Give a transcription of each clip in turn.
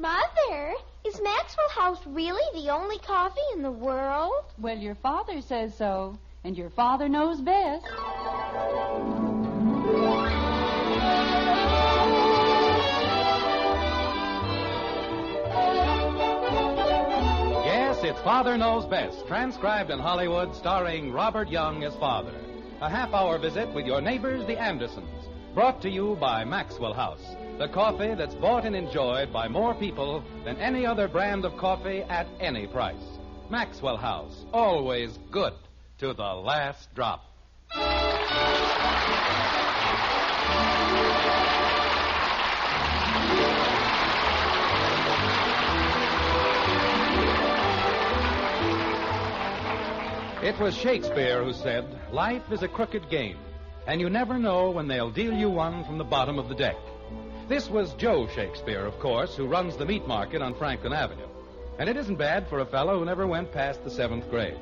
Mother, is Maxwell House really the only coffee in the world? Well, your father says so, and your father knows best. Yes, it's Father Knows Best, transcribed in Hollywood, starring Robert Young as father. A half-hour visit with your neighbors, the Andersons, brought to you by Maxwell House, the coffee that's bought and enjoyed by more people than any other brand of coffee at any price. Maxwell House, always good to the last drop. It was Shakespeare who said, "Life is a crooked game, and you never know when they'll deal you one from the bottom of the deck." This was Joe Shakespeare, of course, who runs the meat market on Franklin Avenue. And it isn't bad for a fellow who never went past the 7th grade.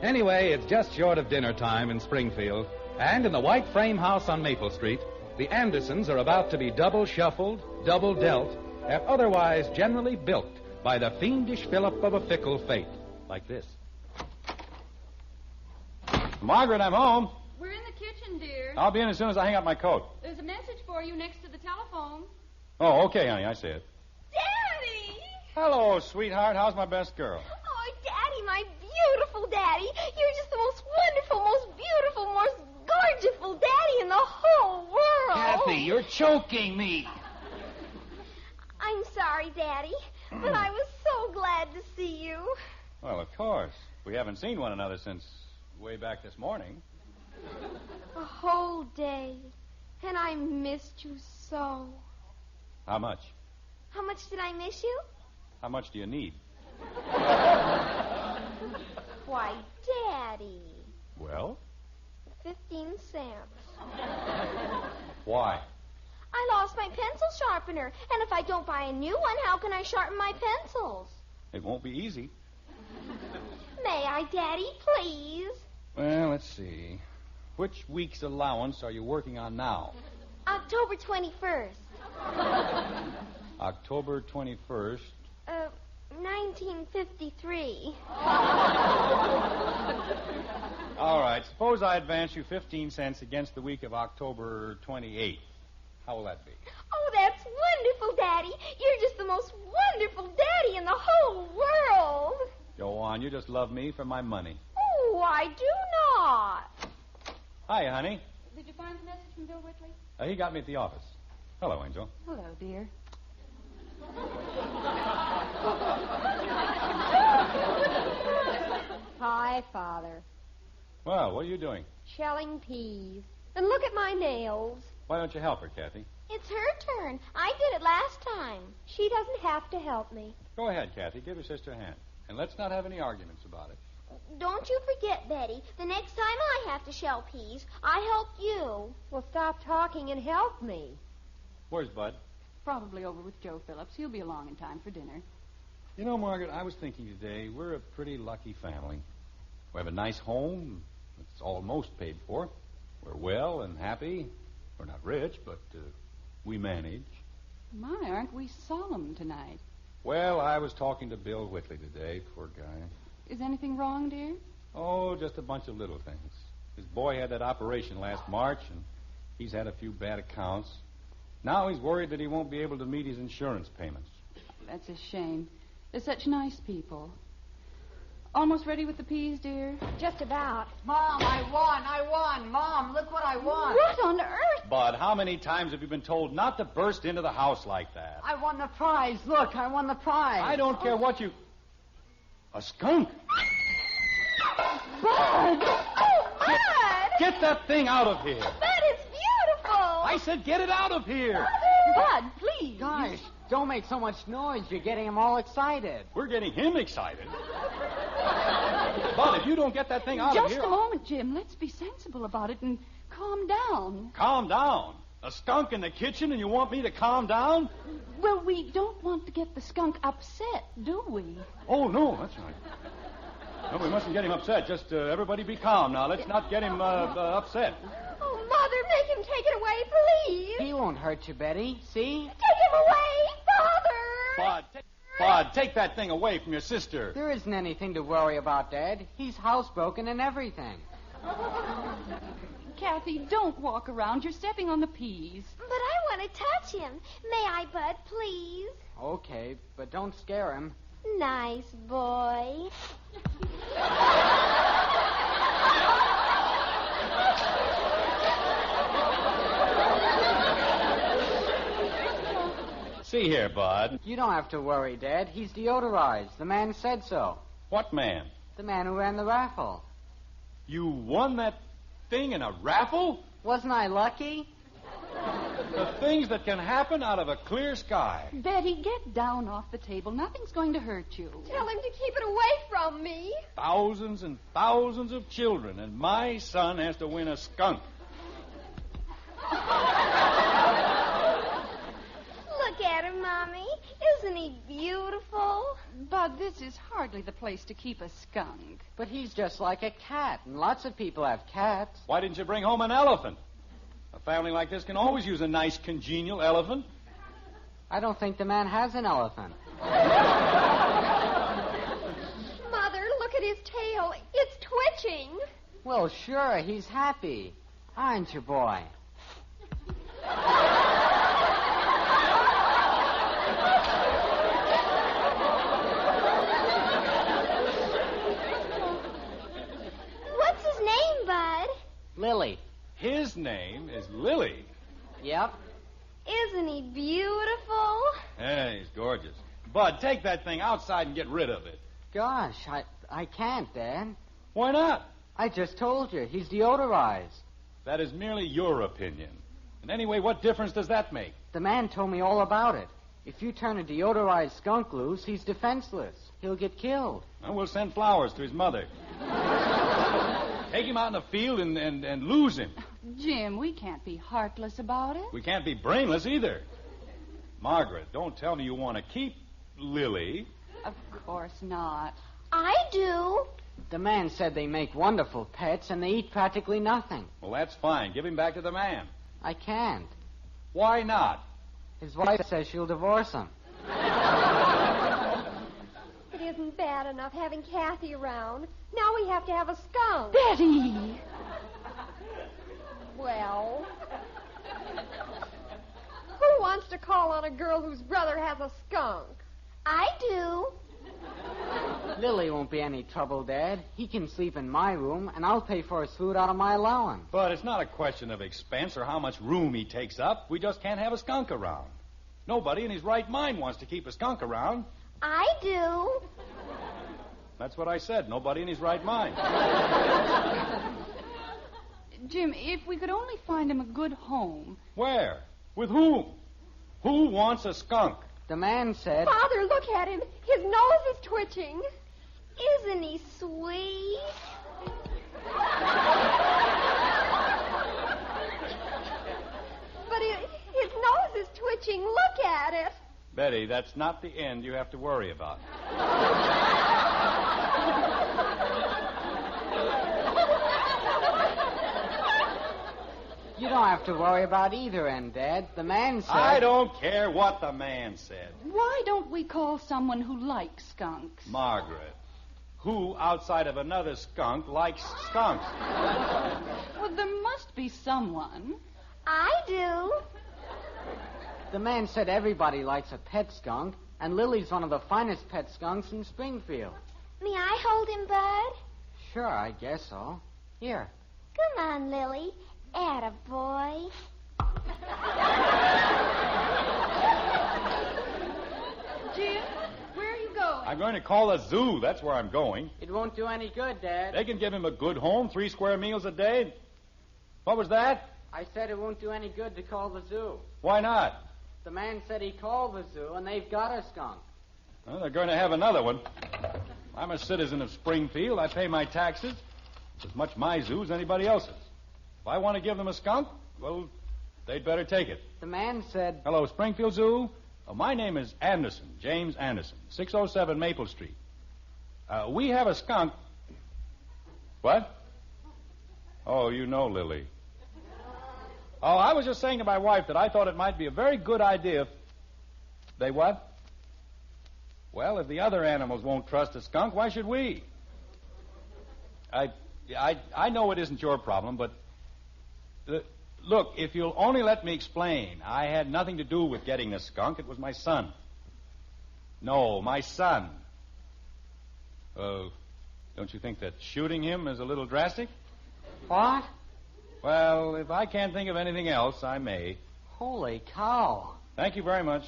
Anyway, it's just short of dinner time in Springfield, and in the white frame house on Maple Street, the Andersons are about to be double shuffled, double dealt, and otherwise generally bilked by the fiendish fillip of a fickle fate, like this. Margaret, I'm home. We're in the kitchen, dear. I'll be in as soon as I hang up my coat. There's a message for you next to the telephone. Oh, okay, honey, I see it. Daddy! Hello, sweetheart. How's my best girl? Oh, Daddy, my beautiful Daddy. You're just the most wonderful, most beautiful, most gorgeous Daddy in the whole world. Kathy, you're choking me. I'm sorry, Daddy, but I was so glad to see you. Well, of course. We haven't seen one another since way back this morning. A whole day, and I missed you so. How much? How much did I miss you? How much do you need? Why, Daddy. Well? 15 cents. Why? I lost my pencil sharpener, and if I don't buy a new one, how can I sharpen my pencils? It won't be easy. May I, Daddy, please? Well, let's see. Which week's allowance are you working on now? October 21st. October 21st. 1953. All right. Suppose I advance you 15 cents against the week of October 28th. How will that be? Oh, that's wonderful, Daddy. You're just the most wonderful Daddy in the whole world. Go on. You just love me for my money. Oh, I do not. Hi, honey. Did you find the message from Bill Whitley? He got me at the office. Hello, Angel. Hello, dear. Hi, Father. Well, what are you doing? Shelling peas. And look at my nails. Why don't you help her, Kathy? It's her turn. I did it last time. She doesn't have to help me. Go ahead, Kathy. Give your sister a hand. And let's not have any arguments about it. Don't you forget, Betty, the next time I have to shell peas, I help you. Well, stop talking and help me. Where's Bud? Probably over with Joe Phillips. He'll be along in time for dinner. You know, Margaret, I was thinking today, we're a pretty lucky family. We have a nice home. It's almost paid for. We're well and happy. We're not rich, but we manage. My, aren't we solemn tonight? Well, I was talking to Bill Whitley today, poor guy. Is anything wrong, dear? Oh, just a bunch of little things. His boy had that operation last March, and he's had a few bad accounts. Now he's worried that he won't be able to meet his insurance payments. That's a shame. They're such nice people. Almost ready with the peas, dear? Just about. Mom, I won. Mom, look what I won. What on earth? Bud, how many times have you been told not to burst into the house like that? I won the prize. Look, I won the prize. I don't care what you... A skunk? Bud! Oh, Bud! Get that thing out of here. Bud, it's beautiful! I said get it out of here. Bud, please. Gosh, don't make so much noise. You're getting him all excited. We're getting him excited. Bud, if you don't get that thing out of here... Just a moment, Jim. Let's be sensible about it and calm down. Calm down. A skunk in the kitchen and you want me to calm down? Well, we don't want to get the skunk upset, do we? Oh, no, that's right. No, we mustn't get him upset. Just everybody be calm now. Let's not get him upset. Oh, Mother, make him take it away, please. He won't hurt you, Betty. See? Take him away, Father! Bud, take that thing away from your sister. There isn't anything to worry about, Dad. He's housebroken and everything. Kathy, don't walk around. You're stepping on the peas. But I want to touch him. May I, Bud, please? Okay, but don't scare him. Nice boy. See here, Bud. You don't have to worry, Dad. He's deodorized. The man said so. What man? The man who ran the raffle. You won that thing in a raffle? Wasn't I lucky? The things that can happen out of a clear sky. Betty, get down off the table. Nothing's going to hurt you. Tell him to keep it away from me. Thousands and thousands of children, and my son has to win a skunk. Look at him, Mommy. Isn't he beautiful? Bud, this is hardly the place to keep a skunk. But he's just like a cat, and lots of people have cats. Why didn't you bring home an elephant? A family like this can always use a nice, congenial elephant. I don't think the man has an elephant. Mother, look at his tail. It's twitching. Well, sure, he's happy. Aren't you, boy? What's his name, Bud? Lily. His name is Lily. Yep. Isn't he beautiful? Hey, he's gorgeous. Bud, take that thing outside and get rid of it. Gosh, I can't, Dad. Why not? I just told you, he's deodorized. That is merely your opinion. And anyway, what difference does that make? The man told me all about it. If you turn a deodorized skunk loose, he's defenseless. He'll get killed. Well, we'll send flowers to his mother. Take him out in the field and lose him. Jim, we can't be heartless about it. We can't be brainless either. Margaret, don't tell me you want to keep Lily. Of course not. I do. The man said they make wonderful pets and they eat practically nothing. Well, that's fine. Give him back to the man. I can't. Why not? His wife says she'll divorce him. It isn't bad enough having Kathy around. Now we have to have a skunk. Betty! Well, who wants to call on a girl whose brother has a skunk? I do. Lily won't be any trouble, Dad. He can sleep in my room, and I'll pay for his food out of my allowance. But it's not a question of expense or how much room he takes up. We just can't have a skunk around. Nobody in his right mind wants to keep a skunk around. I do. That's what I said. Nobody in his right mind. Jim, if we could only find him a good home. Where? With whom? Who wants a skunk? The man said... Father, look at him. His nose is twitching. Isn't he sweet? But his nose is twitching. Look at it. Betty, that's not the end you have to worry about. You don't have to worry about either end, Dad. The man said... I don't care what the man said. Why don't we call someone who likes skunks? Margaret, who outside of another skunk likes skunks? Well, there must be someone. I do. The man said everybody likes a pet skunk, and Lily's one of the finest pet skunks in Springfield. May I hold him, Bud? Sure, I guess so. Here. Come on, Lily. Attaboy. Jim, where are you going? I'm going to call a zoo. That's where I'm going. It won't do any good, Dad. They can give him a good home, 3 square meals a day. What was that? I said it won't do any good to call the zoo. Why not? The man said he called the zoo, and they've got a skunk. Well, they're going to have another one. I'm a citizen of Springfield. I pay my taxes. It's as much my zoo as anybody else's. If I want to give them a skunk, well, they'd better take it. The man said... Hello, Springfield Zoo. My name is Anderson, James Anderson, 607 Maple Street. We have a skunk. What? Oh, you know Lily. Oh, I was just saying to my wife that I thought it might be a very good idea if... They what? Well, if the other animals won't trust a skunk, why should we? I know it isn't your problem, but... look, if you'll only let me explain, I had nothing to do with getting the skunk. It was my son. No, my son. Don't you think that shooting him is a little drastic? What? Well, if I can't think of anything else, I may. Holy cow. Thank you very much.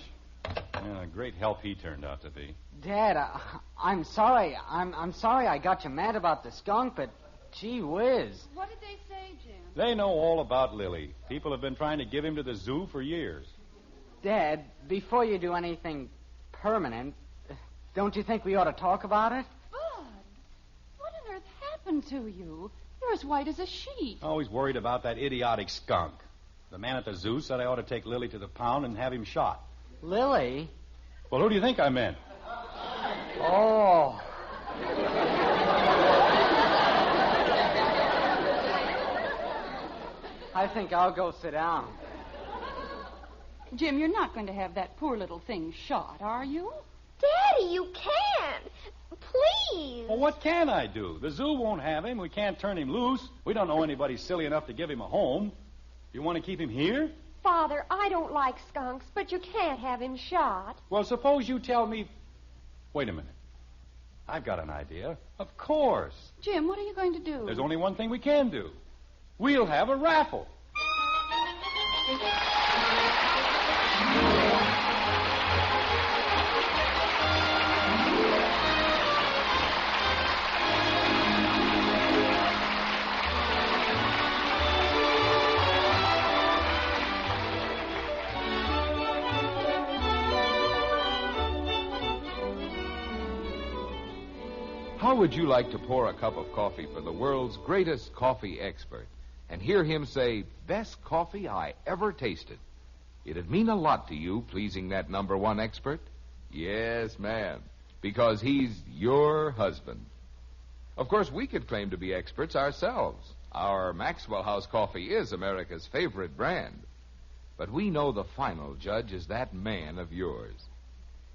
And a great help he turned out to be. Dad, I'm sorry. I'm sorry I got you mad about the skunk, but gee whiz. What did they say, Jim? They know all about Lily. People have been trying to give him to the zoo for years. Dad, before you do anything permanent, don't you think we ought to talk about it? Bud, what on earth happened to you? You're as white as a sheet. Always worried about that idiotic skunk. The man at the zoo said I ought to take Lily to the pound and have him shot. Lily? Well, who do you think I meant? Oh. I think I'll go sit down. Jim, you're not going to have that poor little thing shot, are you? Daddy, you can't. Please. Well, what can I do? The zoo won't have him. We can't turn him loose. We don't know anybody silly enough to give him a home. You want to keep him here? Father, I don't like skunks, but you can't have him shot. Well, suppose you tell me... Wait a minute. I've got an idea. Of course. Jim, what are you going to do? There's only one thing we can do. We'll have a raffle. How would you like to pour a cup of coffee for the world's greatest coffee expert and hear him say, best coffee I ever tasted? It'd mean a lot to you pleasing that number one expert. Yes, ma'am, because he's your husband. Of course, we could claim to be experts ourselves. Our Maxwell House coffee is America's favorite brand. But we know the final judge is that man of yours.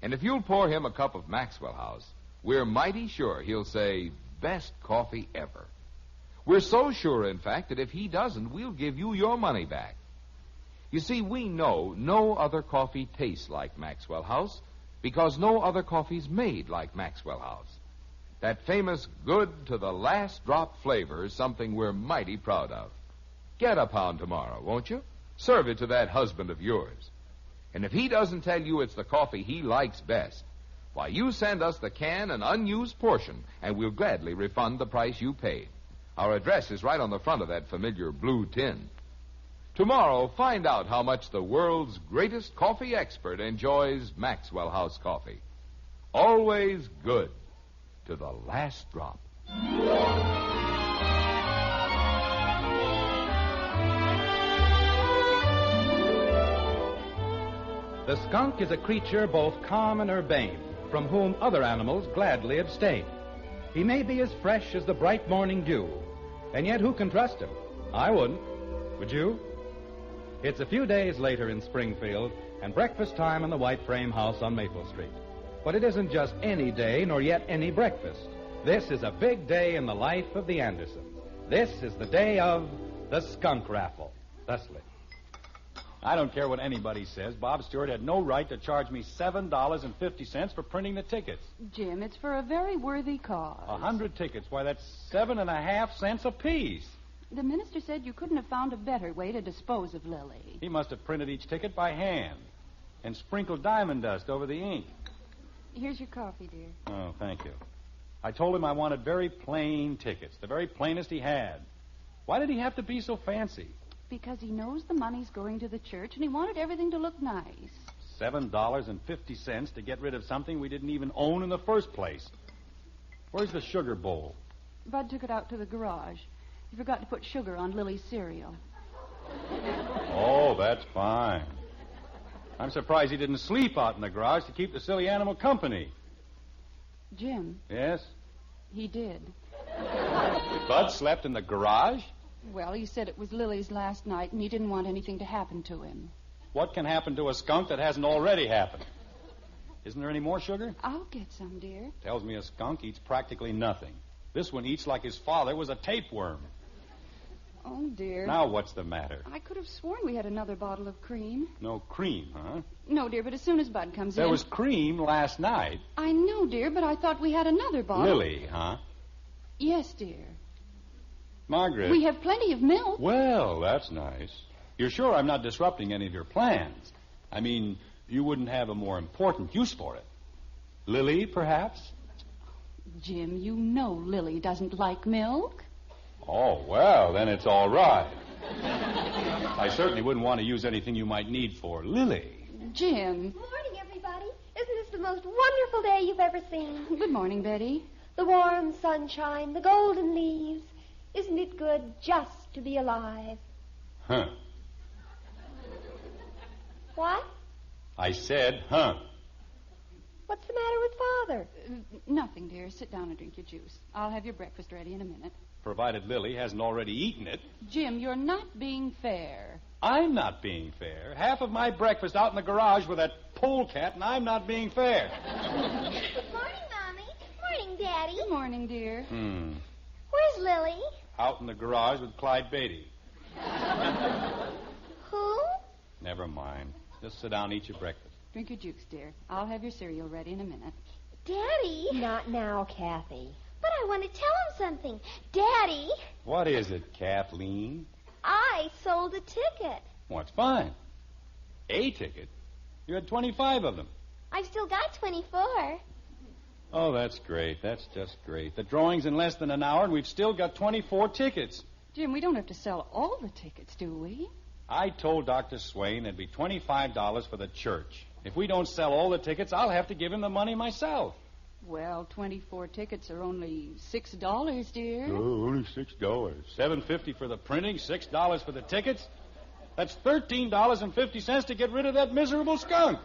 And if you'll pour him a cup of Maxwell House, we're mighty sure he'll say, best coffee ever. We're so sure, in fact, that if he doesn't, we'll give you your money back. You see, we know no other coffee tastes like Maxwell House because no other coffee's made like Maxwell House. That famous good to the last drop flavor is something we're mighty proud of. Get a pound tomorrow, won't you? Serve it to that husband of yours. And if he doesn't tell you it's the coffee he likes best, why, you send us the can and unused portion, and we'll gladly refund the price you paid. Our address is right on the front of that familiar blue tin. Tomorrow, find out how much the world's greatest coffee expert enjoys Maxwell House coffee. Always good to the last drop. The skunk is a creature both calm and urbane, from whom other animals gladly abstain. He may be as fresh as the bright morning dew, and yet who can trust him? I wouldn't. Would you? It's a few days later in Springfield, and breakfast time in the white frame house on Maple Street. But it isn't just any day, nor yet any breakfast. This is a big day in the life of the Andersons. This is the day of the skunk raffle. Thusly. I don't care what anybody says. Bob Stewart had no right to charge me $7.50 for printing the tickets. Jim, it's for a very worthy cause. 100 tickets. Why, that's 7.5 cents apiece. The minister said you couldn't have found a better way to dispose of Lily. He must have printed each ticket by hand and sprinkled diamond dust over the ink. Here's your coffee, dear. Oh, thank you. I told him I wanted very plain tickets, the very plainest he had. Why did he have to be so fancy? Because he knows the money's going to the church, and he wanted everything to look nice. $7.50 to get rid of something we didn't even own in the first place. Where's the sugar bowl? Bud took it out to the garage. He forgot to put sugar on Lily's cereal. Oh, that's fine. I'm surprised he didn't sleep out in the garage to keep the silly animal company. Jim. Yes? He did. Bud slept in the garage? Well, he said it was Lily's last night, and he didn't want anything to happen to him. What can happen to a skunk that hasn't already happened? Isn't there any more sugar? I'll get some, dear. Tells me a skunk eats practically nothing. This one eats like his father was a tapeworm. Oh, dear. Now what's the matter? I could have sworn we had another bottle of cream. No cream, huh? No, dear, but as soon as Bud comes in... There was cream last night. I know, dear, but I thought we had another bottle. Lily, huh? Yes, dear. Margaret. We have plenty of milk. Well, that's nice. You're sure I'm not disrupting any of your plans? I mean, you wouldn't have a more important use for it. Lily, perhaps? Jim, you know Lily doesn't like milk. Oh, well, then it's all right. I certainly wouldn't want to use anything you might need for Lily. Jim. Morning, everybody. Isn't this the most wonderful day you've ever seen? Good morning, Betty. The warm sunshine, the golden leaves. Isn't it good just to be alive? Huh. What? I said, huh. What's the matter with Father? Nothing, dear. Sit down and drink your juice. I'll have your breakfast ready in a minute. Provided Lily hasn't already eaten it. Jim, you're not being fair. I'm not being fair. Half of my breakfast out in the garage with that polecat, and I'm not being fair. Good morning, Mommy. Morning, Daddy. Good morning, dear. Where's Lily? Out in the garage with Clyde Beatty. Who? Never mind. Just sit down and eat your breakfast. Drink your juice, dear. I'll have your cereal ready in a minute. Daddy. Not now, Kathy. But I want to tell him something. Daddy, What is it, Kathleen? I sold a ticket. What's fine? A ticket? You had 25 of them. I've still got 24. Oh, that's great. That's just great. The drawing's in less than an hour, and we've still got 24 tickets. Jim, we don't have to sell all the tickets, do we? I told Dr. Swain it'd be $25 for the church. If we don't sell all the tickets, I'll have to give him the money myself. Well, 24 tickets are only $6, dear. Oh, only $6. $7.50 for the printing, $6 for the tickets. That's $13.50 to get rid of that miserable skunk.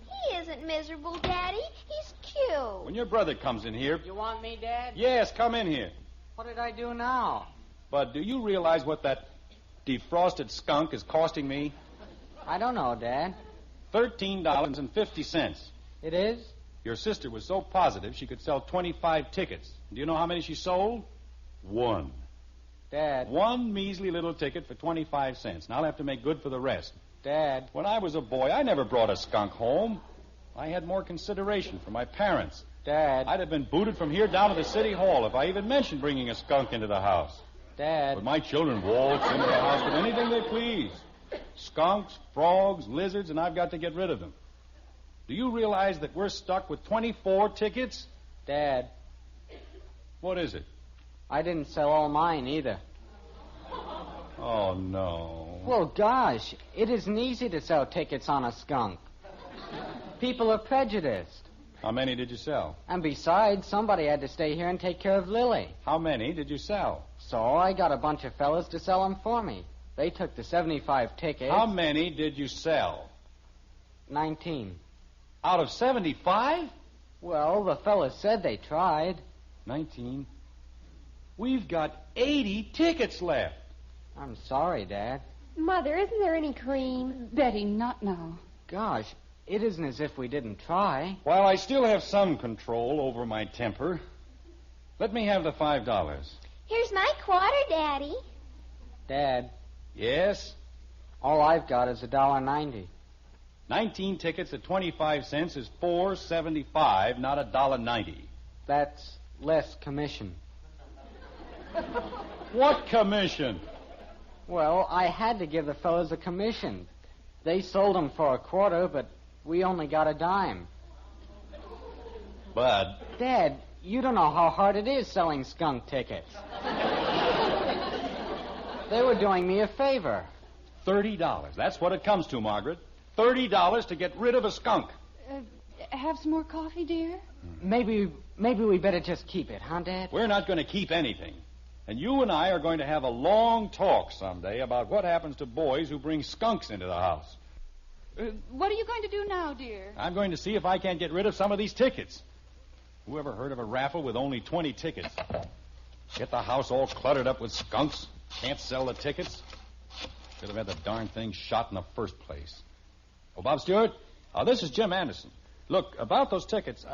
He isn't miserable, Daddy. He's cute. When your brother comes in here... You want me, Dad? Yes, come in here. What did I do now? But do you realize what that defrosted skunk is costing me? I don't know, Dad. $13.50. It is? Your sister was so positive she could sell 25 tickets. Do you know how many she sold? One. Dad. One measly little ticket for 25 cents. And I'll have to make good for the rest. Dad. When I was a boy, I never brought a skunk home. I had more consideration for my parents. Dad. I'd have been booted from here down to the city hall if I even mentioned bringing a skunk into the house. Dad. But my children waltz into the house with anything they please. Skunks, frogs, lizards, and I've got to get rid of them. Do you realize that we're stuck with 24 tickets? Dad. What is it? I didn't sell all mine either. Oh, no. Well, gosh, it isn't easy to sell tickets on a skunk. People are prejudiced. How many did you sell? And besides, somebody had to stay here and take care of Lily. How many did you sell? So I got a bunch of fellas to sell them for me. They took the 75 tickets. How many did you sell? 19. Out of 75? Well, the fellas said they tried. 19. We've got 80 tickets left. I'm sorry, Dad. Mother, isn't there any cream? Betty, not now. Gosh, it isn't as if we didn't try. While I still have some control over my temper, let me have the $5. Here's my quarter, Daddy. Dad, Yes? all I've got is $1.90. 19 tickets at 25 cents is $4.75, not $1.90. That's less commission. What commission? Well, I had to give the fellas a commission. They sold them for a quarter, but we only got a dime. Bud. Dad, you don't know how hard it is selling skunk tickets. They were doing me a favor. $30. That's what it comes to, Margaret. $30 to get rid of a skunk. Have some more coffee, dear? Maybe we better just keep it, huh, Dad? We're not going to keep anything. And you and I are going to have a long talk someday about what happens to boys who bring skunks into the house. What are you going to do now, dear? I'm going to see if I can't get rid of some of these tickets. Who ever heard of a raffle with only 20 tickets? Get the house all cluttered up with skunks. Can't sell the tickets. Should have had the darn thing shot in the first place. Oh, Bob Stewart, this is Jim Anderson. Look, about those tickets,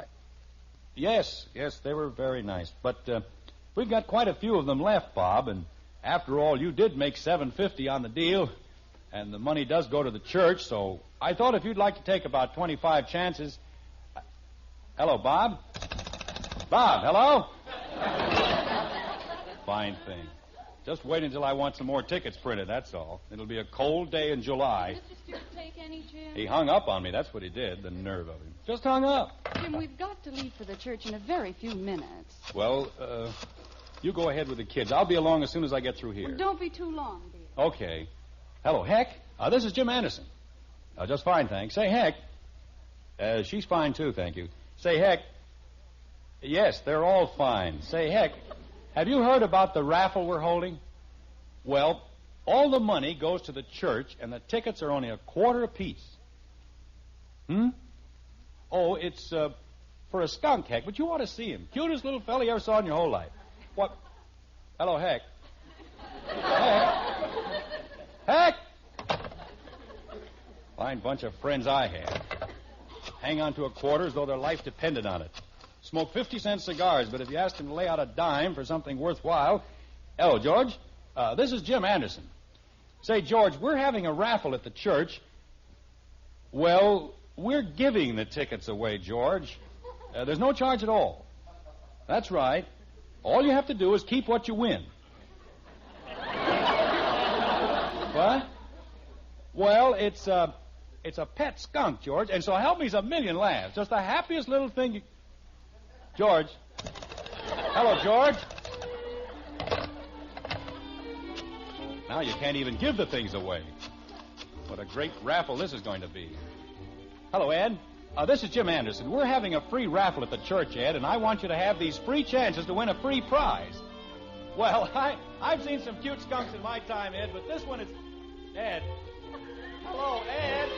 Yes, they were very nice. But we've got quite a few of them left, Bob, and after all, you did make $7.50 on the deal, and the money does go to the church, so I thought if you'd like to take about 25 chances... Hello, Bob? Bob, hello? Fine thing. Just wait until I want some more tickets printed, that's all. It'll be a cold day in July. Did Mr. Stewart take any, Jim? He hung up on me, that's what he did, the nerve of him. Just hung up. Jim, we've got to leave for the church in a very few minutes. Well, you go ahead with the kids. I'll be along as soon as I get through here. Well, don't be too long, dear. Okay. Hello, Heck. This is Jim Anderson. Just fine, thanks. Say, Heck. She's fine, too, thank you. Say, Heck. Yes, they're all fine. Say, Heck, have you heard about the raffle we're holding? Well, all the money goes to the church, and the tickets are only $0.25 apiece. Oh, it's for a skunk, Heck, but you ought to see him. Cutest little fella you ever saw in your whole life. What? Hello, Heck. Heck! Fine bunch of friends I have. Hang on to a quarter as though their life depended on it. Smoke 50-cent cigars, but if you ask them to lay out a dime for something worthwhile... Hello, George. This is Jim Anderson. Say, George, we're having a raffle at the church. Well, we're giving the tickets away, George. There's no charge at all. That's right. All you have to do is keep what you win. What? Well, it's a pet skunk, George, and so help me's a million laughs. Just the happiest little thing you... George. Hello, George. Now you can't even give the things away. What a great raffle this is going to be. Hello, Ed. This is Jim Anderson. We're having a free raffle at the church, Ed, and I want you to have these free chances to win a free prize. Well, I've seen some cute skunks in my time, Ed, but this one is... Ed. Hello, Ed.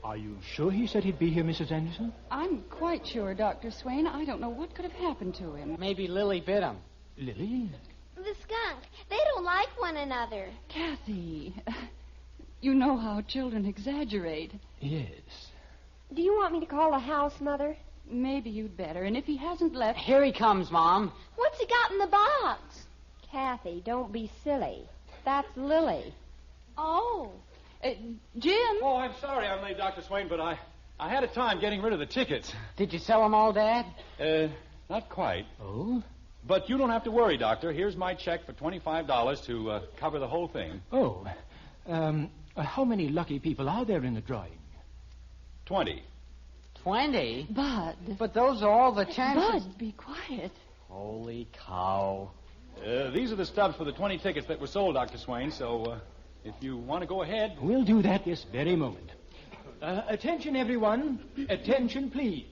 Are you sure he said he'd be here, Mrs. Anderson? I'm quite sure, Dr. Swain. I don't know what could have happened to him. Maybe Lily bit him. Lily? The skunk. They don't like one another. Kathy, you know how children exaggerate. Yes. Do you want me to call the house, Mother? Maybe you'd better. And if he hasn't left... Here he comes, Mom. What's he got in the box? Kathy, don't be silly. That's Lily. Oh. Jim? Oh, I'm sorry I'm late, Dr. Swain, but I had a time getting rid of the tickets. Did you sell them all, Dad? Not quite. Oh? But you don't have to worry, Doctor. Here's my check for $25 to cover the whole thing. Oh. How many lucky people are there in the drawing? 20. 20? Bud. But those are all the chances. Bud, be quiet. Holy cow. These are the stubs for the 20 tickets that were sold, Dr. Swain, so if you want to go ahead... We'll do that this very moment. Attention, everyone. Attention, please.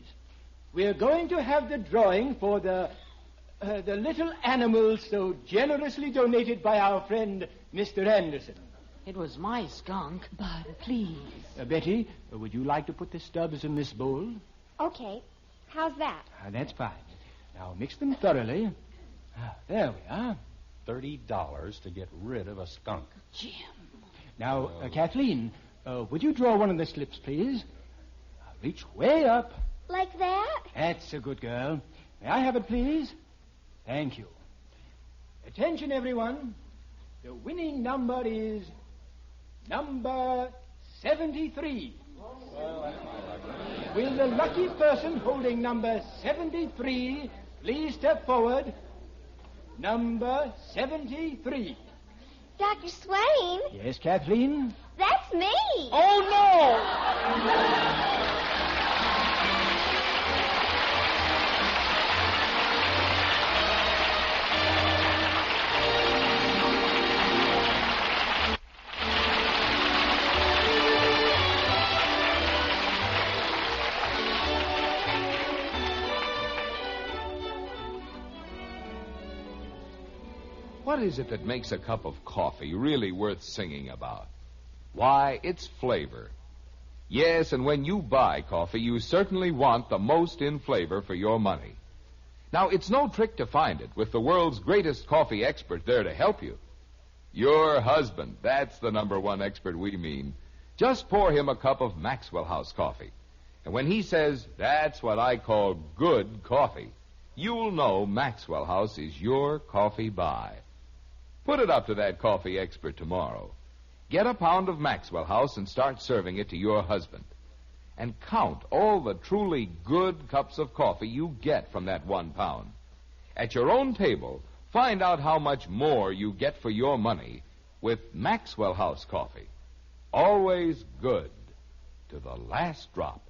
We're going to have the drawing for the little animals so generously donated by our friend, Mr. Anderson. It was my skunk. Bud, please. Betty, would you like to put the stubs in this bowl? Okay. How's that? That's fine. Now, mix them thoroughly. There we are. $30 to get rid of a skunk. Jim. Now, Kathleen, would you draw one of the slips, please? Reach way up. Like that? That's a good girl. May I have it, please? Thank you. Attention, everyone. The winning number is number 73. Will the lucky person holding number 73 please step forward? Number 73. Dr. Swain? Yes, Kathleen? That's me. Oh, no! What is it that makes a cup of coffee really worth singing about? Why, it's flavor. Yes, and when you buy coffee, you certainly want the most in flavor for your money. Now, it's no trick to find it with the world's greatest coffee expert there to help you. Your husband, that's the number one expert we mean. Just pour him a cup of Maxwell House coffee. And when he says, that's what I call good coffee, you'll know Maxwell House is your coffee buy. Put it up to that coffee expert tomorrow. Get a pound of Maxwell House and start serving it to your husband. And count all the truly good cups of coffee you get from that 1 pound. At your own table, find out how much more you get for your money with Maxwell House coffee. Always good to the last drop.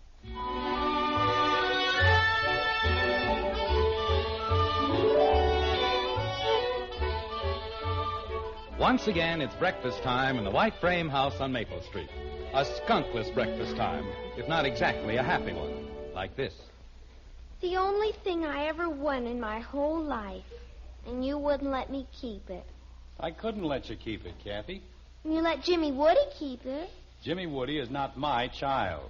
Once again, it's breakfast time in the white frame house on Maple Street. A skunkless breakfast time, if not exactly a happy one, like this. The only thing I ever won in my whole life, and you wouldn't let me keep it. I couldn't let you keep it, Kathy. And you let Jimmy Woody keep it. Jimmy Woody is not my child.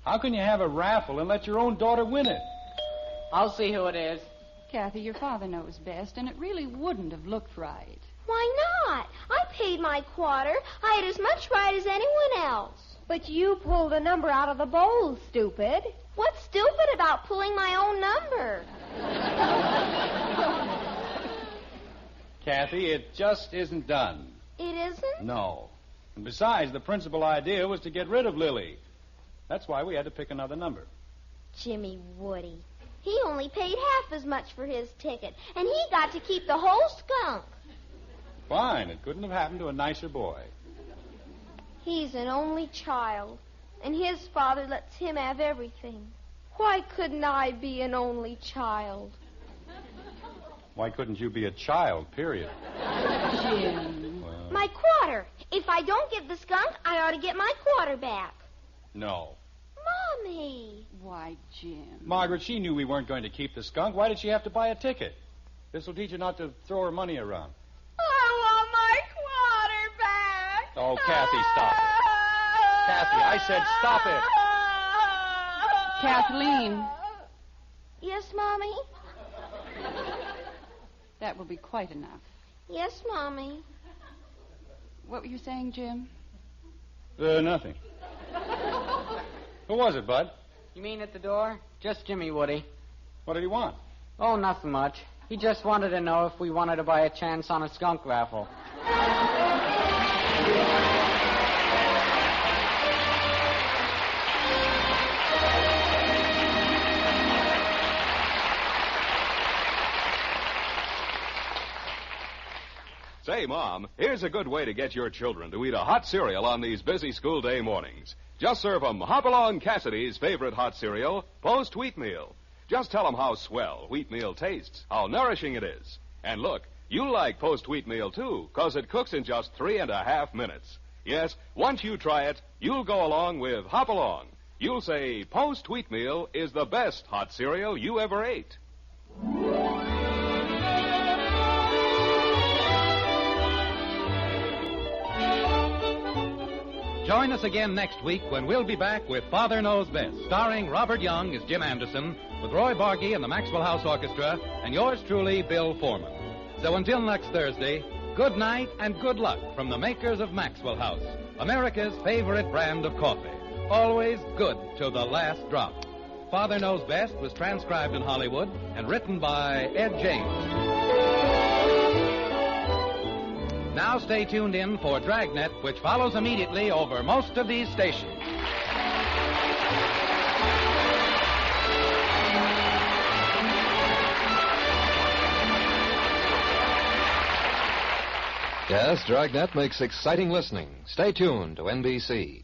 How can you have a raffle and let your own daughter win it? I'll see who it is. Kathy, your father knows best, and it really wouldn't have looked right. Why not? I paid my quarter. I had as much right as anyone else. But you pulled a number out of the bowl, stupid. What's stupid about pulling my own number? Kathy, it just isn't done. It isn't? No. And besides, the principal idea was to get rid of Lily. That's why we had to pick another number. Jimmy Woody. He only paid half as much for his ticket, and he got to keep the whole skunk. Fine. It couldn't have happened to a nicer boy. He's an only child, and his father lets him have everything. Why couldn't I be an only child? Why couldn't you be a child, period? Jim. Well, My quarter. If I don't give the skunk, I ought to get my quarter back. no. Mommy. Why, Jim. Margaret, she knew we weren't going to keep the skunk. Why did she have to buy a ticket? This will teach her not to throw her money around. I want my quarter back. Oh, Kathy, stop it. Kathy, I said stop it. Kathleen, Yes, Mommy? that will be quite enough. Yes, Mommy. What were you saying, Jim? Nothing. Who was it, Bud? You mean at the door? Just Jimmy Woody. What did he want? Oh, nothing much. He just wanted to know if we wanted to buy a chance on a skunk raffle. Say, Mom, here's a good way to get your children to eat a hot cereal on these busy school day mornings. Just serve them Hop-Along Cassidy's favorite hot cereal, Post Wheatmeal. Just tell them how swell wheatmeal tastes, how nourishing it is. And look, you'll like Post Wheatmeal, too, because it cooks in just 3.5 minutes. Yes, once you try it, you'll go along with Hop-Along. You'll say Post Wheatmeal is the best hot cereal you ever ate. Join us again next week when we'll be back with Father Knows Best, starring Robert Young as Jim Anderson, with Roy Bargy and the Maxwell House Orchestra, and yours truly, Bill Foreman. So until next Thursday, good night and good luck from the makers of Maxwell House, America's favorite brand of coffee. Always good to the last drop. Father Knows Best was transcribed in Hollywood and written by Ed James. Now stay tuned in for Dragnet, which follows immediately over most of these stations. Yes, Dragnet makes exciting listening. Stay tuned to NBC.